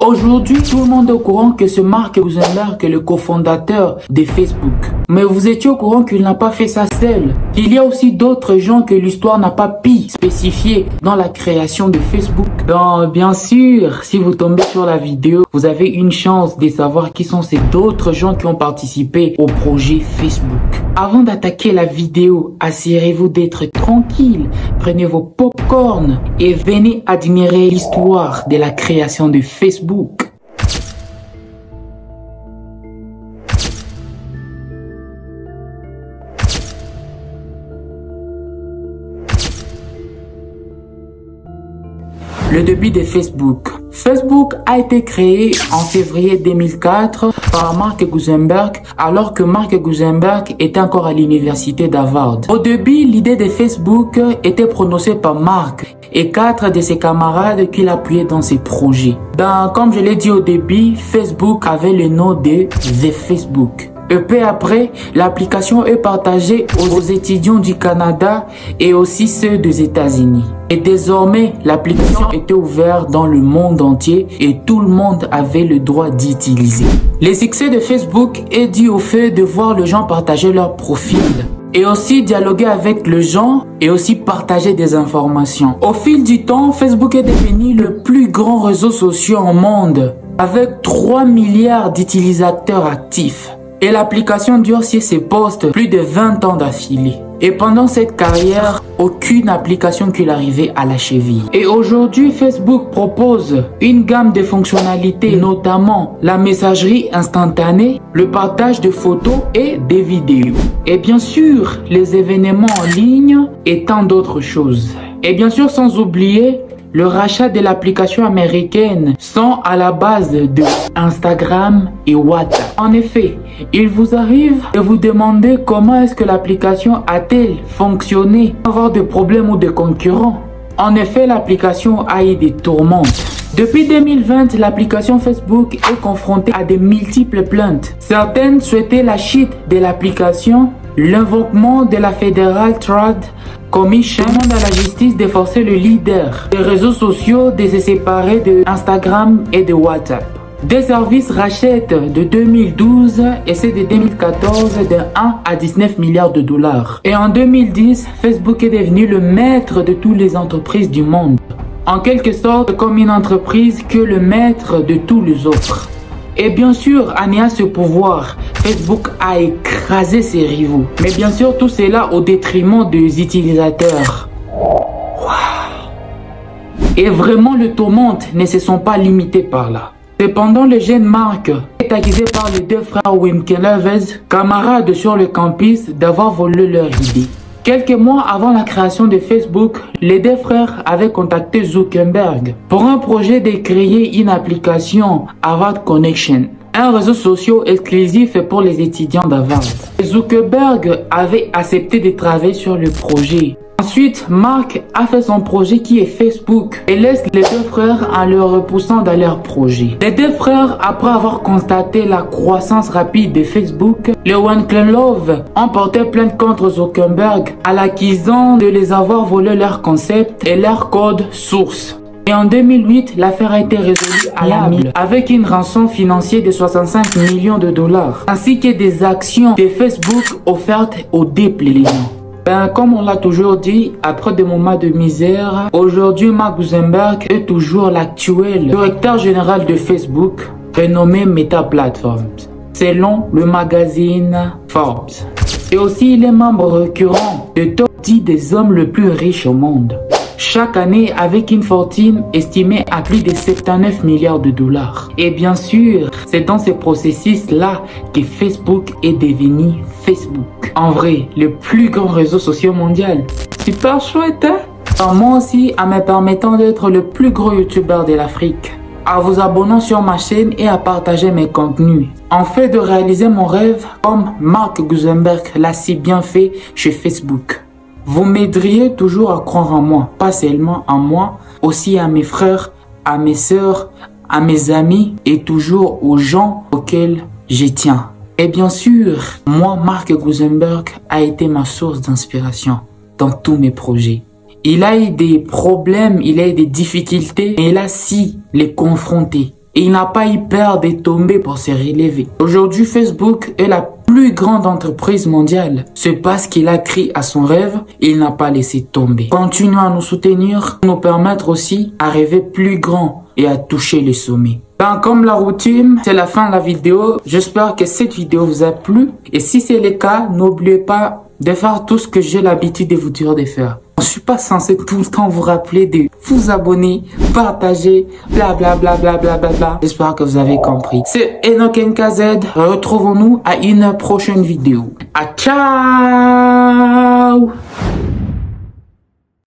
Aujourd'hui, tout le monde est au courant que ce Mark Zuckerberg est le cofondateur de Facebook. Mais vous étiez au courant qu'il n'a pas fait ça seul. Il y a aussi d'autres gens que l'histoire n'a pas pu spécifier dans la création de Facebook. Donc, bien sûr, si vous tombez sur la vidéo, vous avez une chance de savoir qui sont ces d'autres gens qui ont participé au projet Facebook. Avant d'attaquer la vidéo, assurez-vous d'être tranquille, prenez vos pop-corn et venez admirer l'histoire de la création de Facebook. Le début de Facebook. Facebook a été créé en février 2004 par Mark Zuckerberg alors que Mark Zuckerberg était encore à l'université d'Harvard. Au début, l'idée de Facebook était prononcée par Mark et 4 de ses camarades qui l'appuyaient dans ses projets. Comme je l'ai dit au début, Facebook avait le nom de The Facebook. Et peu après, l'application est partagée aux étudiants du Canada et aussi ceux des États-Unis. Et désormais, l'application était ouverte dans le monde entier et tout le monde avait le droit d'utiliser. Le succès de Facebook est dû au fait de voir les gens partager leur profil et aussi dialoguer avec les gens et aussi partager des informations. Au fil du temps, Facebook est devenu le plus grand réseau social au monde avec 3 milliards d'utilisateurs actifs. Et l'application dure sur ses postes plus de 20 ans d'affilée. Et pendant cette carrière, aucune application qu'il arrivait à la cheville. Et aujourd'hui, Facebook propose une gamme de fonctionnalités, notamment la messagerie instantanée, le partage de photos et des vidéos. Et bien sûr, les événements en ligne et tant d'autres choses. Et bien sûr, sans oublier le rachat de l'application américaine sont à la base de Instagram et WhatsApp. En effet, il vous arrive de vous demander comment est-ce que l'application a-t-elle fonctionné sans avoir de problèmes ou de concurrents. En effet, l'application a eu des tourmentes. Depuis 2020, l'application Facebook est confrontée à de multiples plaintes. Certaines souhaitaient la chute de l'application, l'invoquement de la Federal Trade Commission demande à la justice de forcer le leader des réseaux sociaux de se séparer de Instagram et de WhatsApp. Des services rachètent de 2012 et ceux de 2014 de 1 à 19 milliards de dollars. Et en 2010, Facebook est devenu le maître de toutes les entreprises du monde. En quelque sorte, comme une entreprise que le maître de tous les autres. Et bien sûr, en ayant ce pouvoir, Facebook a écrasé ses rivaux. Mais bien sûr, tout cela au détriment des utilisateurs. Wow. Et vraiment, les tourmentes ne se sont pas limitées par là. Cependant, le jeune Mark est accusé par les deux frères Winklevoss, camarades sur le campus, d'avoir volé leur idée. Quelques mois avant la création de Facebook, les deux frères avaient contacté Zuckerberg pour un projet de créer une application Harvard Connection, un réseau social exclusif pour les étudiants d'Harvard. Zuckerberg avait accepté de travailler sur le projet. Ensuite, Mark a fait son projet qui est Facebook et laisse les deux frères en le repoussant dans leur projet. Les deux frères, après avoir constaté la croissance rapide de Facebook, les Winklevoss ont porté plainte contre Zuckerberg à l'accusant de les avoir volé leur concept et leur code source. Et en 2008, l'affaire a été résolue à l'amiable avec une rançon financière de 65 millions de dollars ainsi que des actions de Facebook offertes aux déplaisants. Comme on l'a toujours dit, après des moments de misère, aujourd'hui Mark Zuckerberg est toujours l'actuel directeur général de Facebook, renommé Meta Platforms, selon le magazine Forbes. Et aussi, il est membre récurrent de top 10 des hommes les plus riches au monde. Chaque année avec une fortune estimée à plus de 79 milliards de dollars. Et bien sûr, c'est dans ce processus-là que Facebook est devenu Facebook. En vrai, le plus grand réseau social mondial. Super chouette, hein? Moi aussi, en me permettant d'être le plus gros youtubeur de l'Afrique, en vous abonnant sur ma chaîne et à partager mes contenus, en fait de réaliser mon rêve comme Mark Zuckerberg l'a si bien fait chez Facebook. Vous m'aideriez toujours à croire en moi, pas seulement en moi, aussi à mes frères, à mes sœurs, à mes amis et toujours aux gens auxquels je tiens. Et bien sûr, moi, Mark Zuckerberg a été ma source d'inspiration dans tous mes projets. Il a eu des problèmes, il a eu des difficultés, mais il a su les confronter. et il n'a pas eu peur de tomber pour se relever. Aujourd'hui, Facebook est la plus grande entreprise mondiale. C'est parce qu'il a crié à son rêve, il n'a pas laissé tomber. Continuons à nous soutenir, nous permettre aussi à rêver plus grand et à toucher les sommets. Ben, comme la routine, c'est la fin de la vidéo. J'espère que cette vidéo vous a plu. Et si c'est le cas, n'oubliez pas de faire tout ce que j'ai l'habitude de vous dire de faire. Je suis pas censé tout le temps vous rappeler de vous abonner, partager, blablabla. J'espère que vous avez compris. C'est Enoch NKZ. Retrouvons-nous à une prochaine vidéo. À ciao!